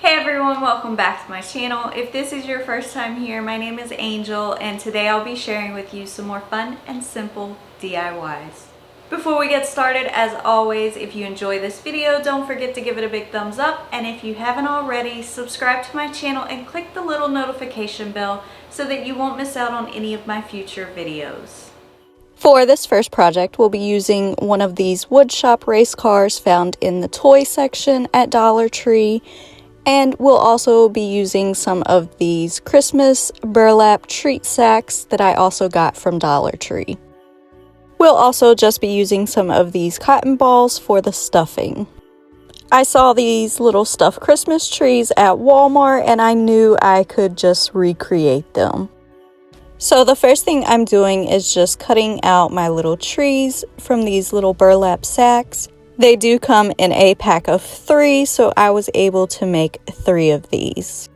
Hey everyone, welcome back to my channel. If this is your first time here, my name is Angel and today I'll be sharing with you some more fun and simple DIYs. Before we get started, as always, if you enjoy this video, don't forget to give it a big thumbs up, and if you haven't already, subscribe to my channel and click the little notification bell so that you won't miss out on any of my future videos. For this first project, we'll be using one of these woodshop race cars found in the toy section at Dollar Tree. And we'll also be using some of these Christmas burlap treat sacks that I also got from Dollar Tree. We'll also just be using some of these cotton balls for the stuffing. I saw these little stuffed Christmas trees at Walmart and I knew I could just recreate them. So the first thing I'm doing is just cutting out my little trees from these little burlap sacks. They do come in a pack of 3, so I was able to make 3 of these.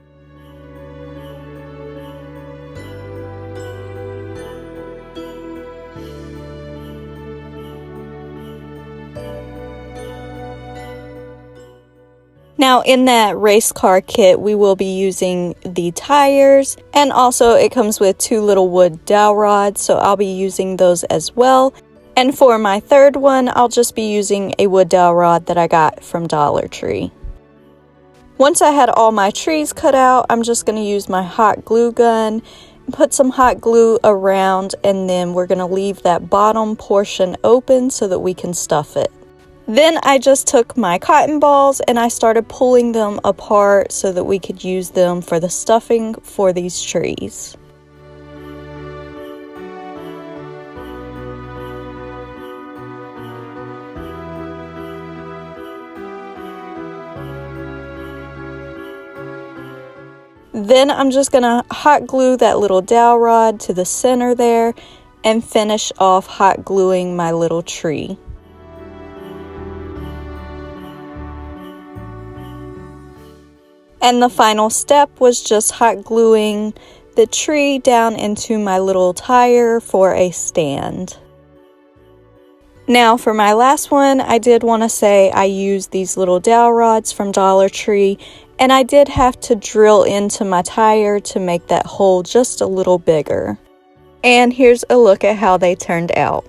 Now in that race car kit, we will be using the tires, and also it comes with 2 little wood dowel rods, so I'll be using those as well. And for my third one, I'll just be using a wood dowel rod that I got from Dollar Tree. Once I had all my trees cut out, I'm just going to use my hot glue gun, put some hot glue around, and then we're going to leave that bottom portion open so that we can stuff it. Then I just took my cotton balls and I started pulling them apart so that we could use them for the stuffing for these trees. Then I'm just going to hot glue that little dowel rod to the center there and finish off hot gluing my little tree. And the final step was just hot gluing the tree down into my little tire for a stand. Now for my last one, I did want to say I used these little dowel rods from Dollar Tree, and I did have to drill into my tire to make that hole just a little bigger. And here's a look at how they turned out.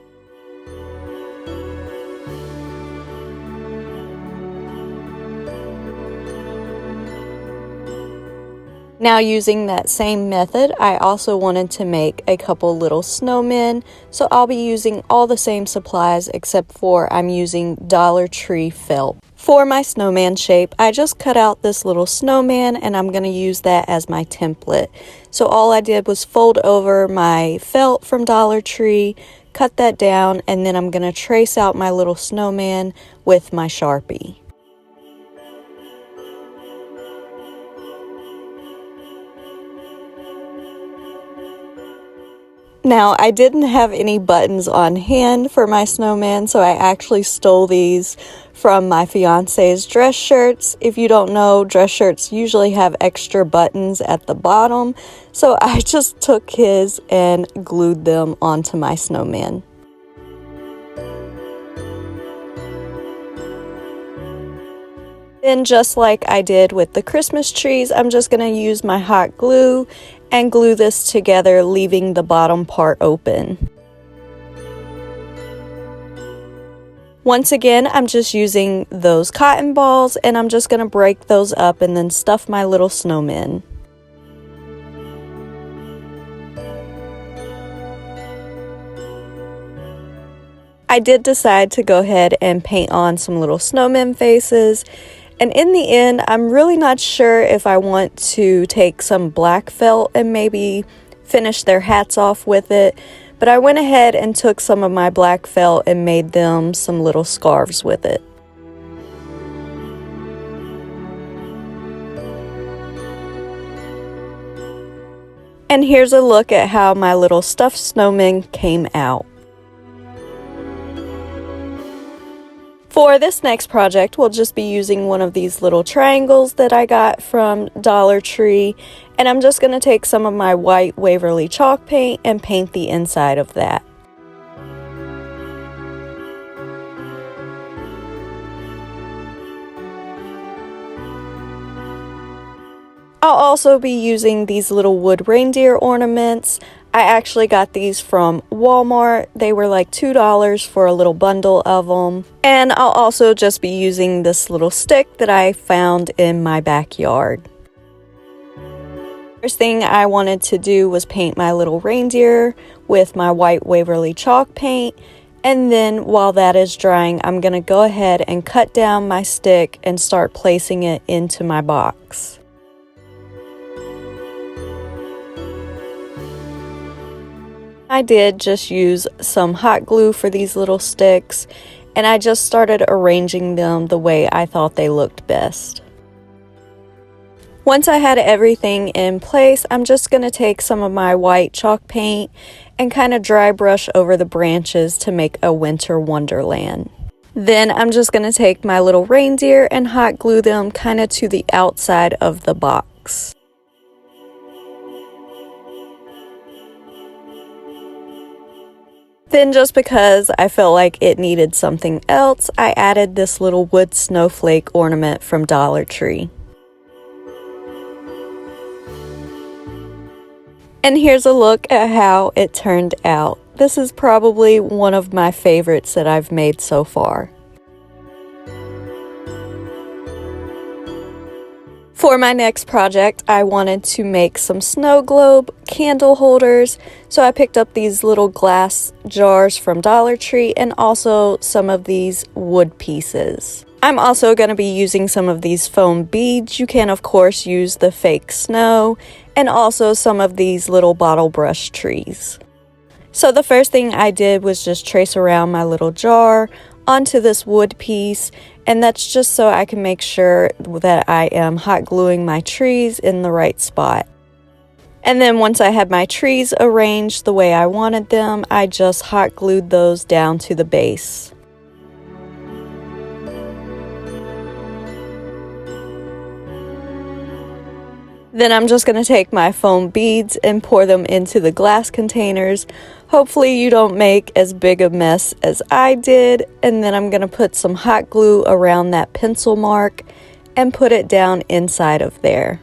Now using that same method, I also wanted to make a couple little snowmen, so I'll be using all the same supplies except for I'm using Dollar Tree felt. For my snowman shape, I just cut out this little snowman and I'm going to use that as my template. So all I did was fold over my felt from Dollar Tree, cut that down, and then I'm going to trace out my little snowman with my Sharpie. Now, I didn't have any buttons on hand for my snowman, so I actually stole these from my fiance's dress shirts. If you don't know, dress shirts usually have extra buttons at the bottom, so I just took his and glued them onto my snowman. Then just like I did with the Christmas trees, I'm just going to use my hot glue and glue this together, leaving the bottom part open. Once again, I'm just using those cotton balls and I'm just going to break those up and then stuff my little snowmen. I did decide to go ahead and paint on some little snowman faces. And in the end, I'm really not sure if I want to take some black felt and maybe finish their hats off with it. But I went ahead and took some of my black felt and made them some little scarves with it. And here's a look at how my little stuffed snowman came out. For this next project, we'll just be using one of these little triangles that I got from Dollar Tree, and I'm just going to take some of my white Waverly chalk paint and paint the inside of that. I'll also be using these little wood reindeer ornaments. I actually got these from Walmart. They were like $2 for a little bundle of them. And I'll also just be using this little stick that I found in my backyard. First thing I wanted to do was paint my little reindeer with my white Waverly chalk paint. And then while that is drying, I'm going to go ahead and cut down my stick and start placing it into my box. I did just use some hot glue for these little sticks, and I just started arranging them the way I thought they looked best. Once I had everything in place, I'm just going to take some of my white chalk paint and kind of dry brush over the branches to make a winter wonderland. Then I'm just going to take my little reindeer and hot glue them kind of to the outside of the box. Then just because I felt like it needed something else, I added this little wood snowflake ornament from Dollar Tree. And here's a look at how it turned out. This is probably one of my favorites that I've made so far. For my next project, I wanted to make some snow globe candle holders, so I picked up these little glass jars from Dollar Tree and also some of these wood pieces. I'm also going to be using some of these foam beads. You can of course use the fake snow and also some of these little bottle brush trees. So the first thing I did was just trace around my little jar onto this wood piece, and that's just so I can make sure that I am hot gluing my trees in the right spot. And then once I had my trees arranged the way I wanted them, I just hot glued those down to the base. Then I'm just going to take my foam beads and pour them into the glass containers. Hopefully you don't make as big a mess as I did. And then I'm going to put some hot glue around that pencil mark and put it down inside of there.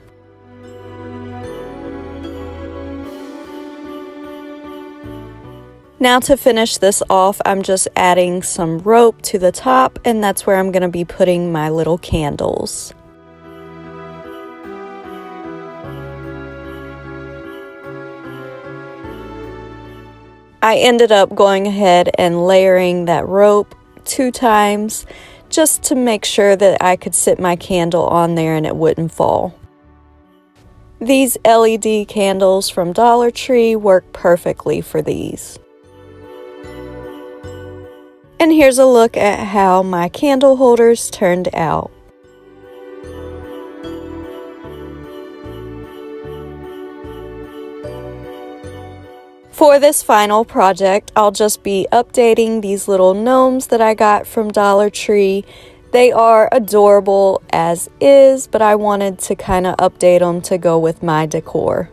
Now to finish this off, I'm just adding some rope to the top, and that's where I'm going to be putting my little candles. I ended up going ahead and layering that rope 2 times just to make sure that I could sit my candle on there and it wouldn't fall. These LED candles from Dollar Tree work perfectly for these. And here's a look at how my candle holders turned out. For this final project, I'll just be updating these little gnomes that I got from Dollar Tree. They are adorable as is, but I wanted to kind of update them to go with my decor.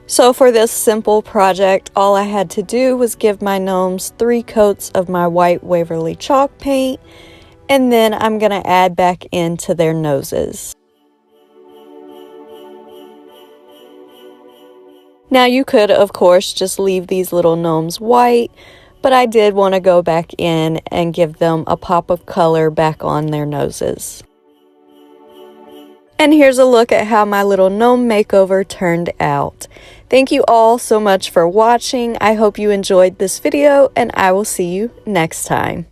So for this simple project, all I had to do was give my gnomes 3 coats of my white Waverly chalk paint, and then I'm going to add back into their noses. Now you could, of course, just leave these little gnomes white, but I did want to go back in and give them a pop of color back on their noses. And here's a look at how my little gnome makeover turned out. Thank you all so much for watching. I hope you enjoyed this video, and I will see you next time.